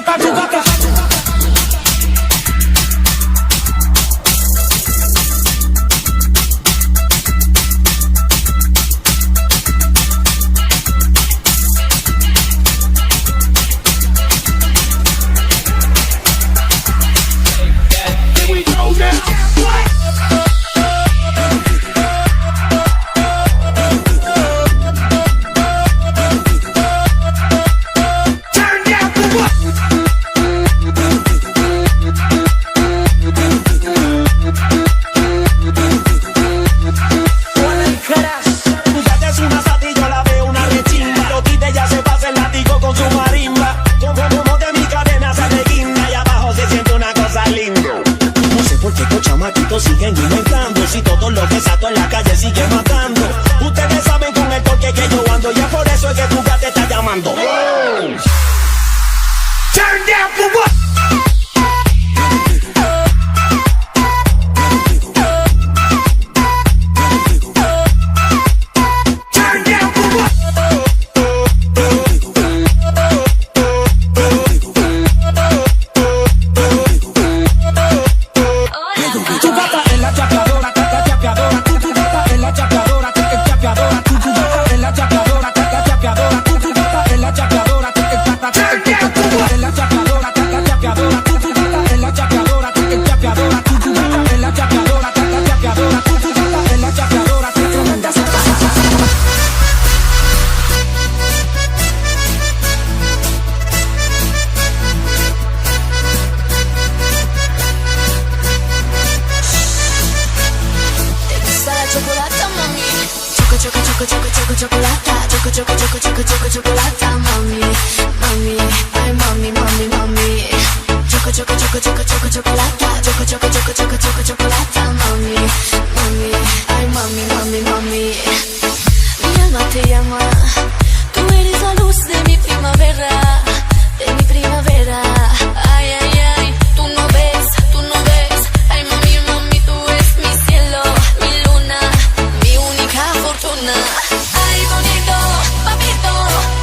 está tu gata. Siguen inventando, si todo lo que sato en la calle sigue matando. Ustedes saben con el toque que yo ando, ya por eso es que tu gata te está llamando. Turn down for what? Chocolata, mami, mami, ay mami, mami, mami. Chocolata, mami, mami, ay mami, mami, mami. Mi alma te llama, tú eres la luz de mi primavera, de mi primavera. Ay, ay, ay, tú no ves, ay mami, mami, tú eres mi cielo, mi luna, mi única fortuna. Ay, bonito, papito,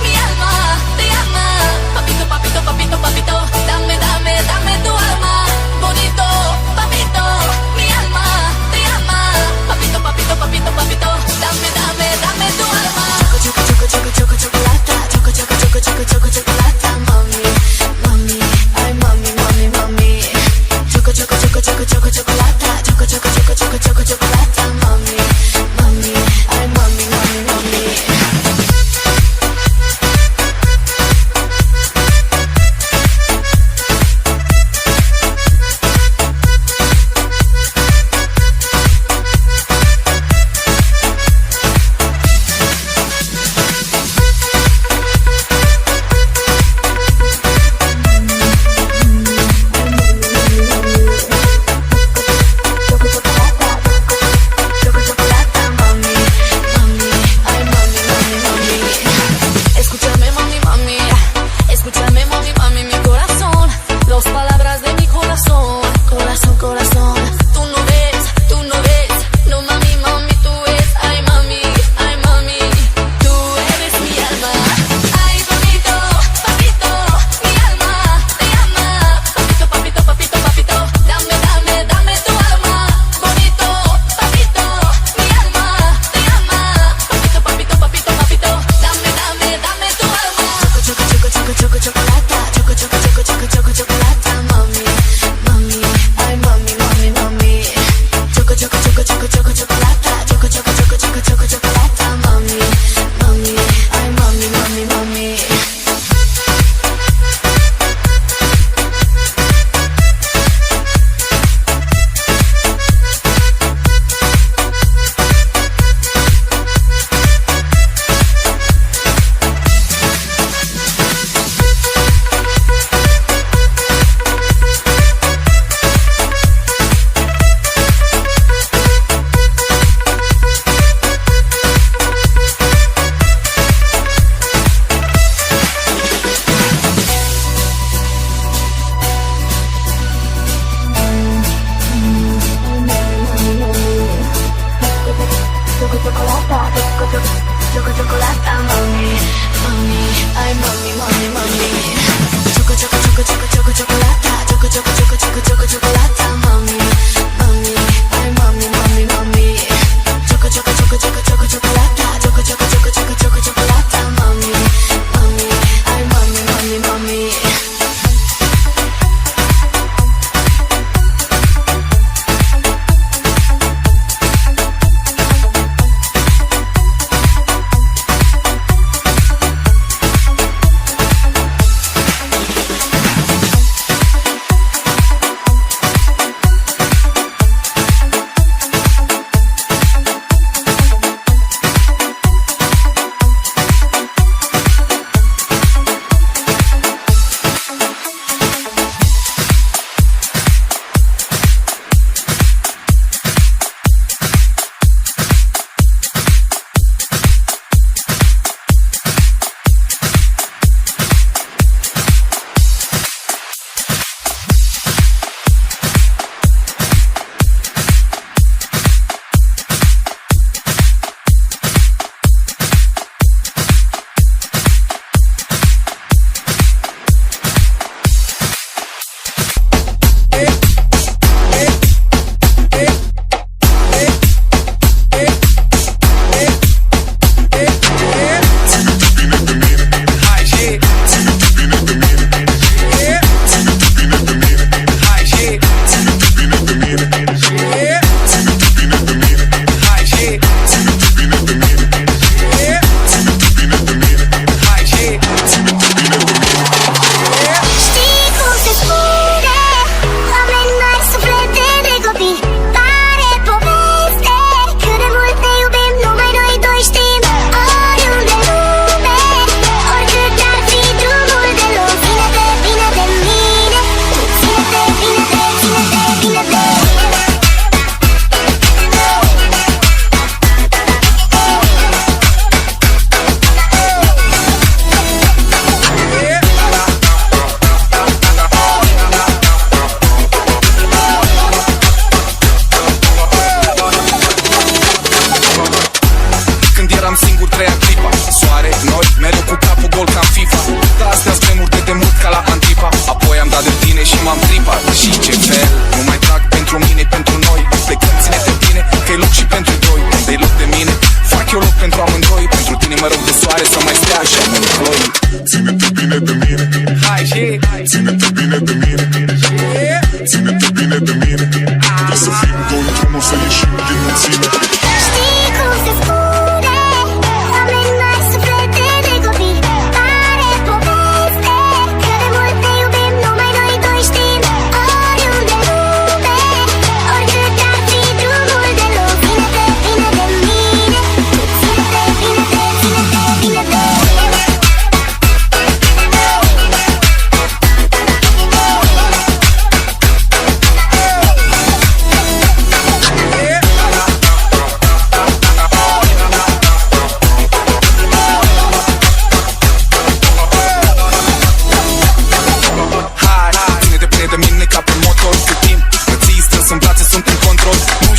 mi alma te llama. Papito, papito, papito, papito, dame tu alma. Bonito, papito, mi alma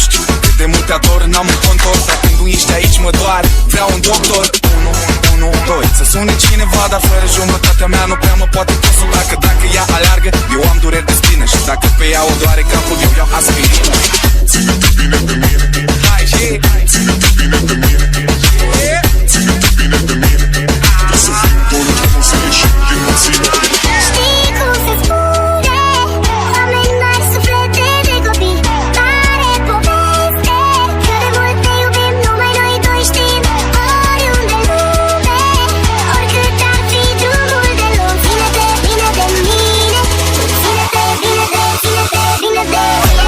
știu cât de mult te ador, n-am un contor, dar când nu ești aici mă doare, vreau un doctor. 1, 2, să sune cineva, dar fără jumătatea mea nu prea mă poate consola. Că dacă ea aleargă, eu am dureri de spină, și dacă pe ea o doare capul, eu iau aspirină. Ține-te bine de mine, hai, ține-te bine de mine, ține-te bine de mine, trebuie să fiu bună, nu să ieșim din mățime. Știi cum se spune, oameni mari, suflete de copii, mare poveste, cât de mult ne iubim, numai noi doi știm, oriunde în lume, oricât ar fi drumul de lung. Ține-te bine de mine, ține-te bine de, ține-te bine de mine.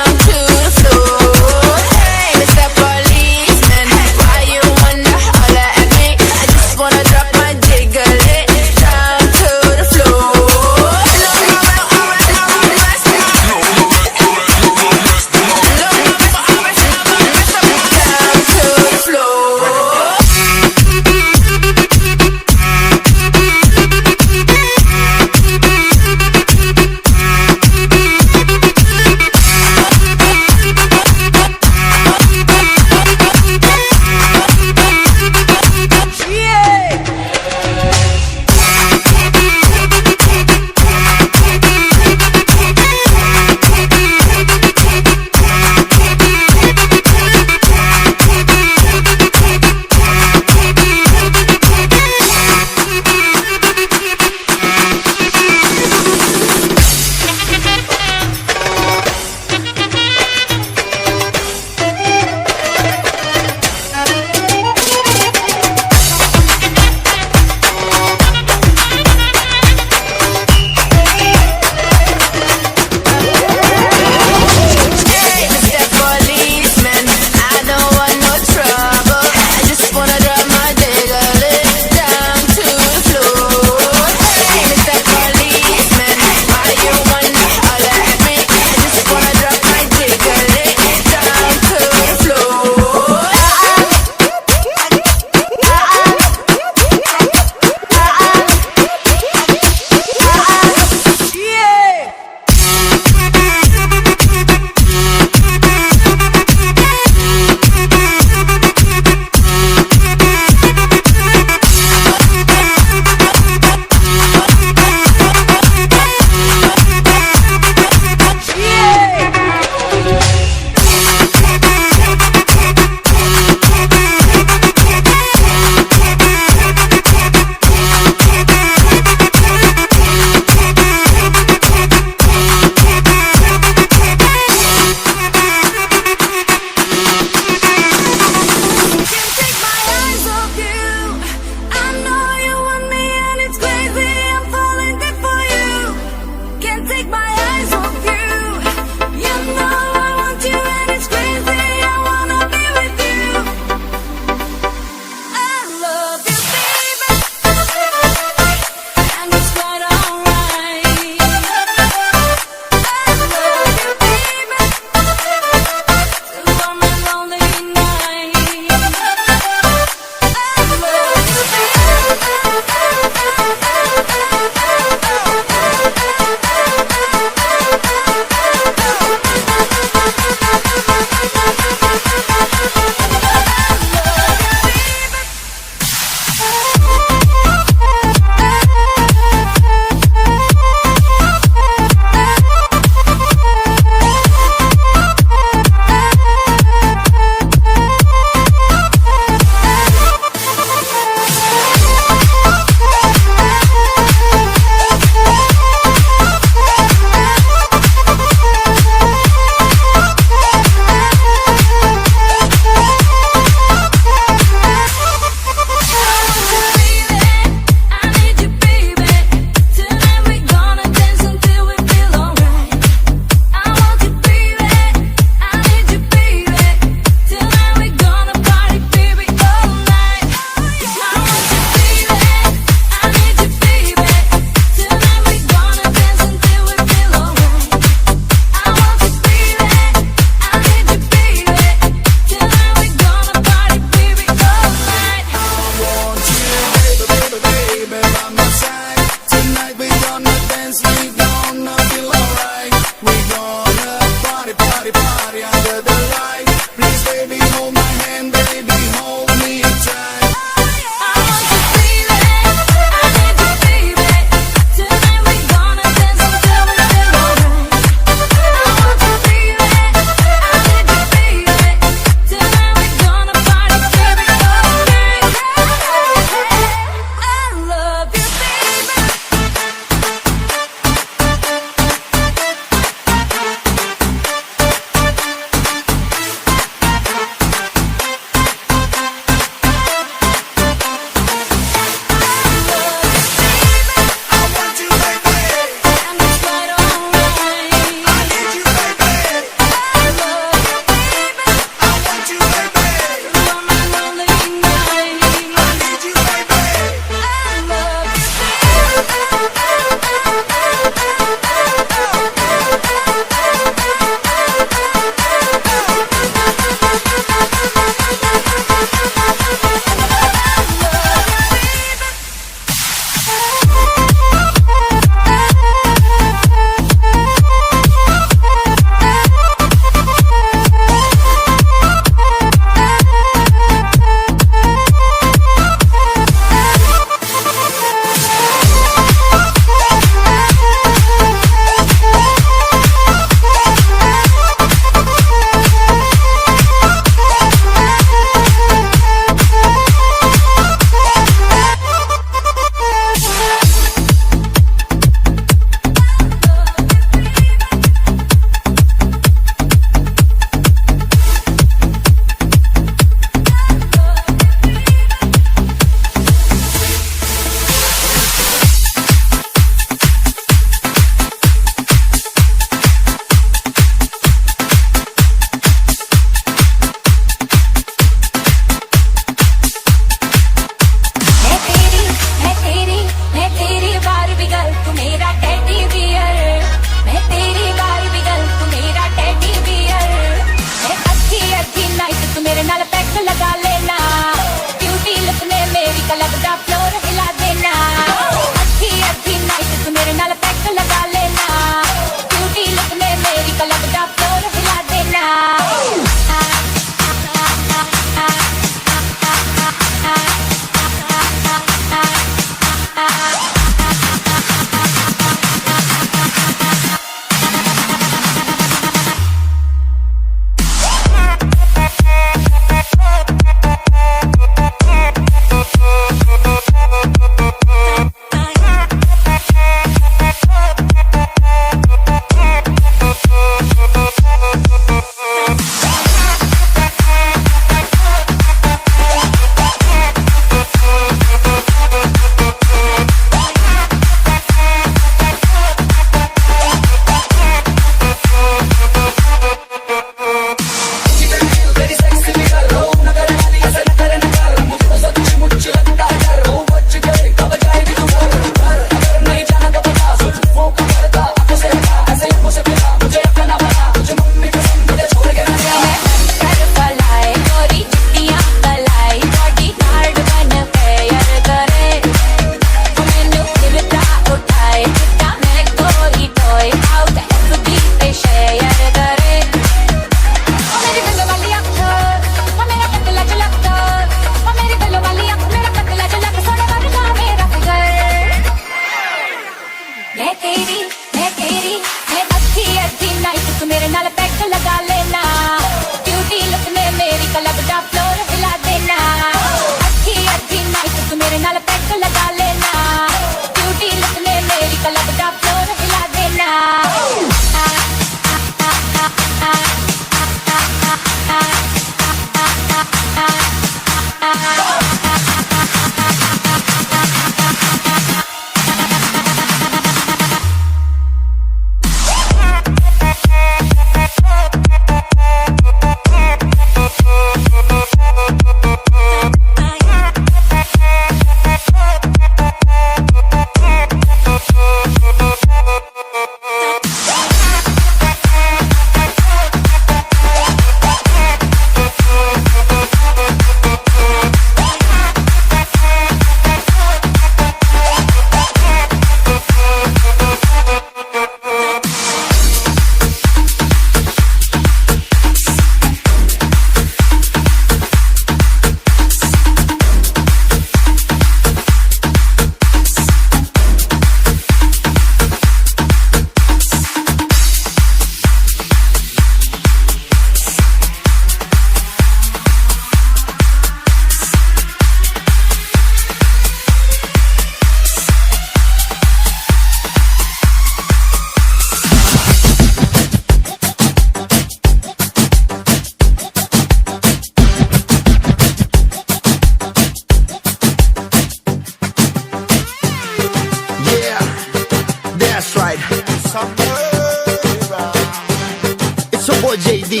It's your boy JD.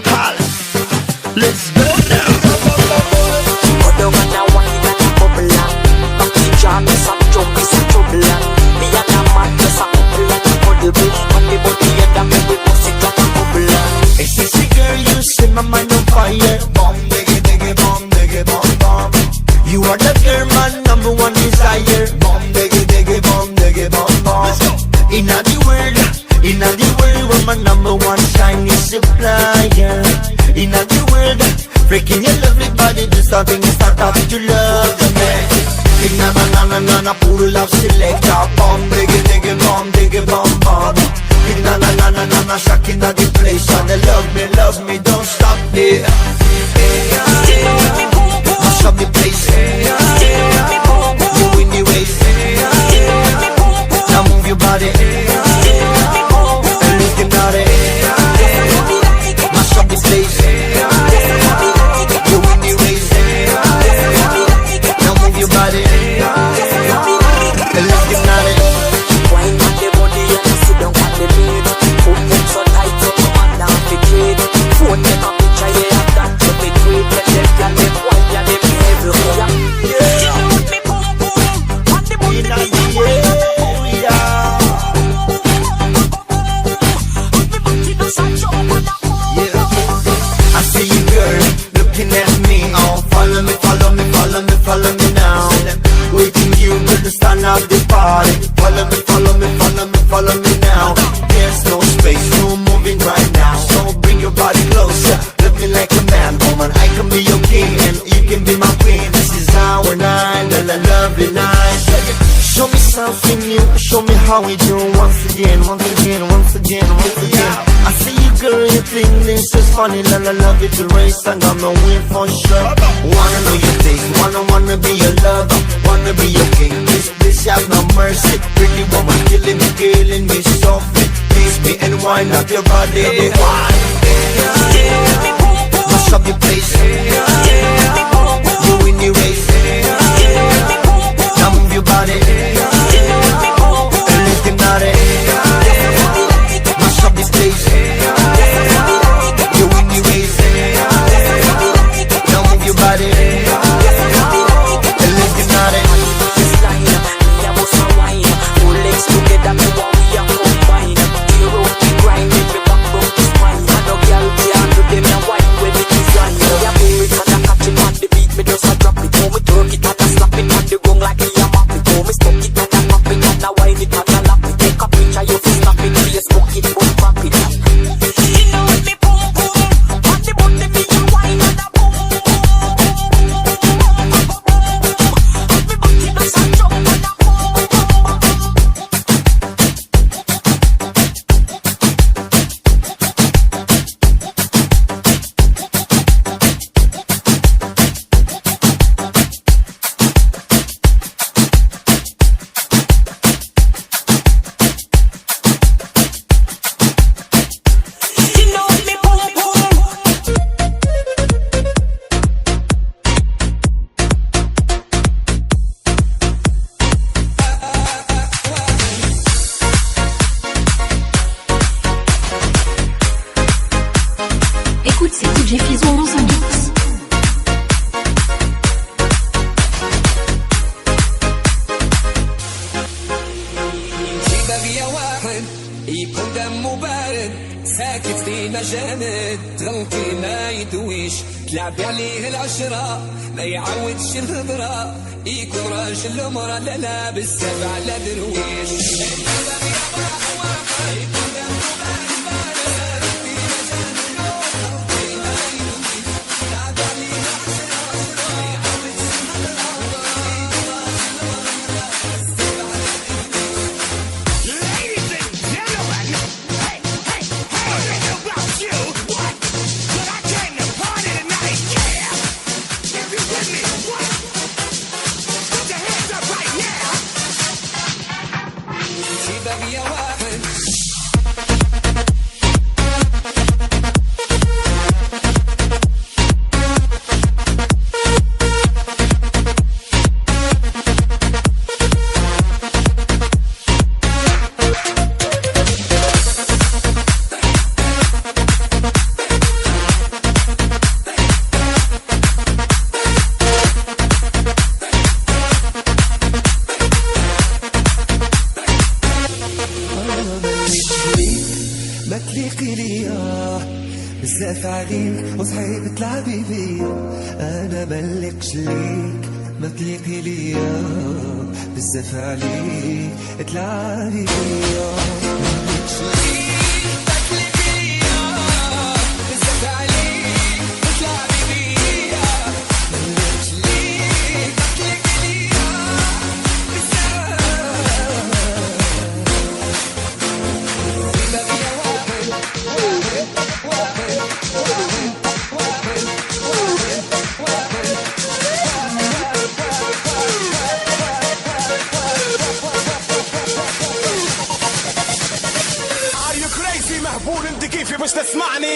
Holla. Let's go now. Other man a wine and a bubble and back to jam is some jump is a trouble and me and a man just a couple and a cuddle bitch on the body and a me with bust it like a bubble and Hey sexy girl, you set my mind on fire. Bomb diggy diggy bomb diggy bomb bomb. You are the girl, my number one desire. Bomb diggy diggy bomb diggy bomb bomb. Inna the world, where my number one shiny supplier. Inna the world, freaking your lovely body, do something and start off to love me. Inna na puro love selector. Bomb diggy diggy bomb diggy bomb bomb. Inna na shocking at the place and love me, don't stop there. Mash up the place. You in the waist. Now move your body. And looking at it. Mash up the place. You in the waist. Now move your body. And looking at it. wine on the body and sit down on the bed. Put them so tight so come on down the trade. Phone them a picture yeah I've got to be great. Let them plan them wine and them everywhere. You know what me boom boom on the body Inna me the wine. I see you girl, looking at me. Oh, follow me, follow me, follow me, follow me now. Waiting you to stand up the party. Follow me, follow me, follow me, follow me now. There's no space, no moving right now. So bring your body closer, love me like a man, woman. I can be your king and you can be my queen. This is our night, la la lovely night. Show me something new, show me how we do. Once again, once again, once again, once again. I see you girl, you think this is funny. La la love it to race and I'm a win for sure. Wanna know your taste, wanna be your lover, wanna be your king. This have no mercy. Pretty woman killing me softly. Please me and wind up your body. Mash up your place. You in the race. Now move your body. And looking at it. Mash up this place. You in the race. Now move your body. And looking at it. This line, me a bust a wine. Full legs together, me want we a combine. Hero, the grind, make me back broke the spine. And no girl can't do them a wine with the design. Yeah, baby, ساكت فينا جامد تغلطي ما يدويش تلعبي عليه العشرة ما يعودش الهضرة يكون راجل ومرا لا لا بزاف على درويش ما تليقي ليا بزاف عليك وصعيب تلعبي بيا انا ملكش ليك ما تليقي ليا بزاف عليك تلعبي بيا ملكش ليك ما تليقي ليا بزاف عليك تلعبي بيا ملكش ليك ما تليقي ليا بزاف مهبول انت كيفي باش تسمعني